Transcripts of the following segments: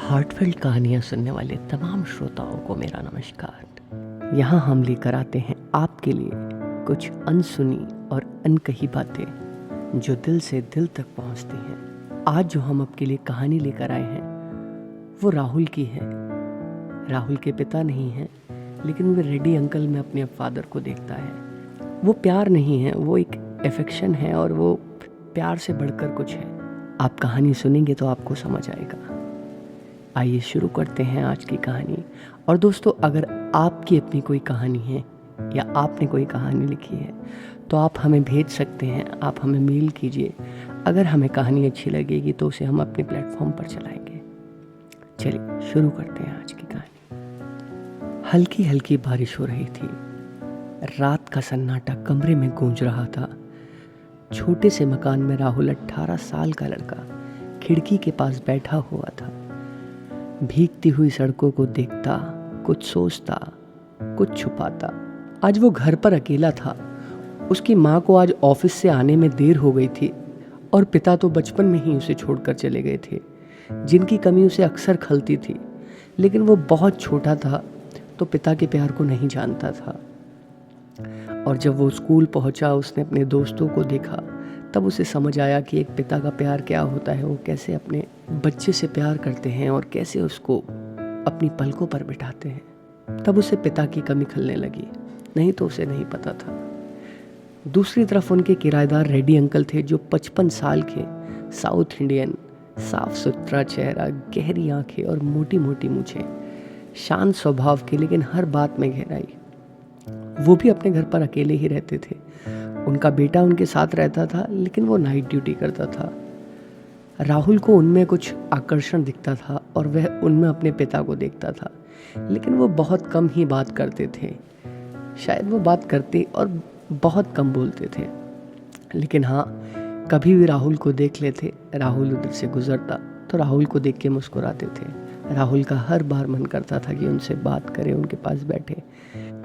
Heartfelt कहानियाँ सुनने वाले तमाम श्रोताओं को मेरा नमस्कार। यहाँ हम लेकर आते हैं आपके लिए कुछ अनसुनी और अनकही बातें जो दिल से दिल तक पहुँचती हैं। आज जो हम आपके लिए कहानी लेकर आए हैं वो राहुल की है। राहुल के पिता नहीं हैं, लेकिन वो रेड्डी अंकल में अपने फादर को देखता है। वो प्यार नहीं है, वो एक अफेक्शन है और वो प्यार से बढ़कर कुछ है। आप कहानी सुनेंगे तो आपको समझ आएगा। आइए शुरू करते हैं आज की कहानी। और दोस्तों, अगर आपकी अपनी कोई कहानी है या आपने कोई कहानी लिखी है तो आप हमें भेज सकते हैं, आप हमें मेल कीजिए। अगर हमें कहानी अच्छी लगेगी तो उसे हम अपने प्लेटफॉर्म पर चलाएंगे। चलिए शुरू करते हैं आज की कहानी। हल्की हल्की बारिश हो रही थी। रात का सन्नाटा कमरे में गूंज रहा था। छोटे से मकान में राहुल 18 साल का लड़का खिड़की के पास बैठा हुआ था। भीगती हुई सड़कों को देखता, कुछ सोचता, कुछ छुपाता। आज वो घर पर अकेला था। उसकी माँ को आज ऑफिस से आने में देर हो गई थी और पिता तो बचपन में ही उसे छोड़कर चले गए थे, जिनकी कमी उसे अक्सर खलती थी। लेकिन वो बहुत छोटा था तो पिता के प्यार को नहीं जानता था। और जब वो स्कूल पहुंचा, उसने अपने दोस्तों को देखा, तब उसे समझ आया कि एक पिता का प्यार क्या होता है, वो कैसे अपने बच्चे से प्यार करते हैं और कैसे उसको अपनी पलकों पर बिठाते हैं। तब उसे पिता की कमी खलने लगी, नहीं तो उसे नहीं पता था। दूसरी तरफ उनके किराएदार रेड्डी अंकल थे, जो 55 साल के, साउथ इंडियन, साफ सुथरा चेहरा, गहरी आंखें और मोटी मोटी मूछें, शांत स्वभाव के, लेकिन हर बात में गहराई। वो भी अपने घर पर अकेले ही रहते थे। उनका बेटा उनके साथ रहता था, लेकिन वो नाइट ड्यूटी करता था। राहुल को उनमें कुछ आकर्षण दिखता था और वह उनमें अपने पिता को देखता था, लेकिन वो बहुत कम ही बात करते थे। शायद वो बात करते और बहुत कम बोलते थे। लेकिन हाँ, कभी भी राहुल को देख लेते, राहुल उधर से गुजरता तो राहुल को देख के मुस्कुराते थे। राहुल का हर बार मन करता था कि उनसे बात करे, उनके पास बैठे,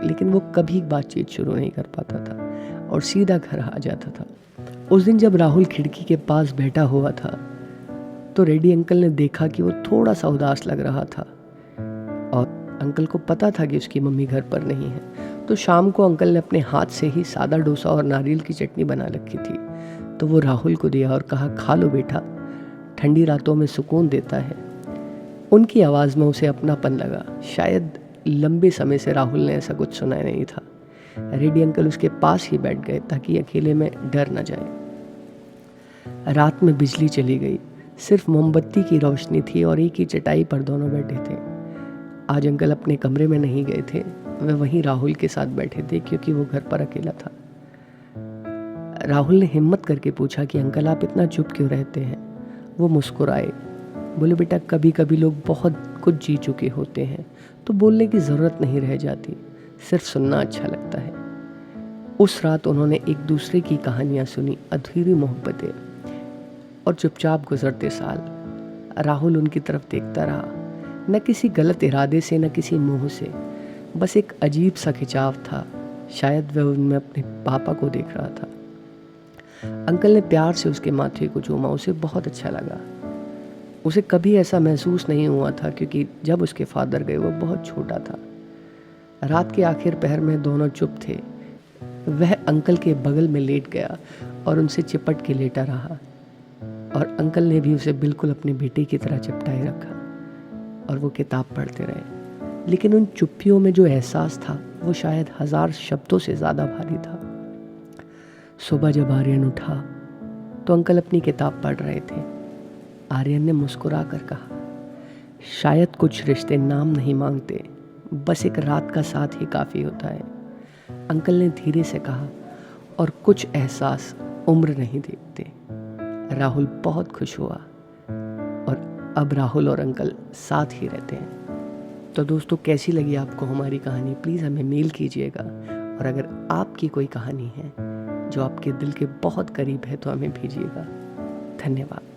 लेकिन वो कभी बातचीत शुरू नहीं कर पाता था और सीधा घर आ जाता था। उस दिन जब राहुल खिड़की के पास बैठा हुआ था तो रेड्डी अंकल ने देखा कि वो थोड़ा सा उदास लग रहा था और अंकल को पता था कि उसकी मम्मी घर पर नहीं है। तो शाम को अंकल ने अपने हाथ से ही सादा डोसा और नारियल की चटनी बना रखी थी, तो वो राहुल को दिया और कहा, खा लो बेटा, ठंडी रातों में सुकून देता है। उनकी आवाज़ में उसे अपनापन लगा। शायद लंबे समय से राहुल ने ऐसा कुछ सुना नहीं था। रेड्डी अंकल उसके पास ही बैठ गए ताकि अकेले में डर न जाए। रात में बिजली चली गई, सिर्फ मोमबत्ती की रोशनी थी और एक ही चटाई पर दोनों बैठे थे। आज अंकल अपने कमरे में नहीं गए थे, वे वहीं राहुल के साथ बैठे थे, क्योंकि वो घर पर अकेला था। राहुल ने हिम्मत करके पूछा कि अंकल, आप इतना चुप क्यों रहते हैं? वो मुस्कुराए, बोले, बेटा, कभी कभी लोग बहुत कुछ जी चुके होते हैं तो बोलने की ज़रूरत नहीं रह जाती, सिर्फ सुनना अच्छा लगता है। उस रात उन्होंने एक दूसरे की कहानियाँ सुनी, अधूरी मोहब्बतें, और चुपचाप गुजरते साल। राहुल उनकी तरफ देखता रहा, न किसी गलत इरादे से, न किसी मोह से, बस एक अजीब सा खिंचाव था। शायद वह उनमें अपने पापा को देख रहा था। अंकल ने प्यार से उसके माथे को चूमा, उसे बहुत अच्छा लगा। उसे कभी ऐसा महसूस नहीं हुआ था, क्योंकि जब उसके फादर गए वो बहुत छोटा था। रात के आखिर पहर में दोनों चुप थे। वह अंकल के बगल में लेट गया और उनसे चिपट के लेटा रहा, और अंकल ने भी उसे बिल्कुल अपने बेटे की तरह चिपटाए रखा और वो किताब पढ़ते रहे। लेकिन उन चुप्पियों में जो एहसास था वो शायद 1000 शब्दों से ज़्यादा भारी था। सुबह जब आर्यन उठा तो अंकल अपनी किताब पढ़ रहे थे। आर्यन ने मुस्कुरा कर कहा, शायद कुछ रिश्ते नाम नहीं मांगते, बस एक रात का साथ ही काफ़ी होता है। अंकल ने धीरे से कहा, और कुछ एहसास उम्र नहीं देखते। राहुल बहुत खुश हुआ और अब राहुल और अंकल साथ ही रहते हैं। तो दोस्तों, कैसी लगी आपको हमारी कहानी? प्लीज़ हमें मेल कीजिएगा। और अगर आपकी कोई कहानी है जो आपके दिल के बहुत करीब है तो हमें भेजिएगा। धन्यवाद।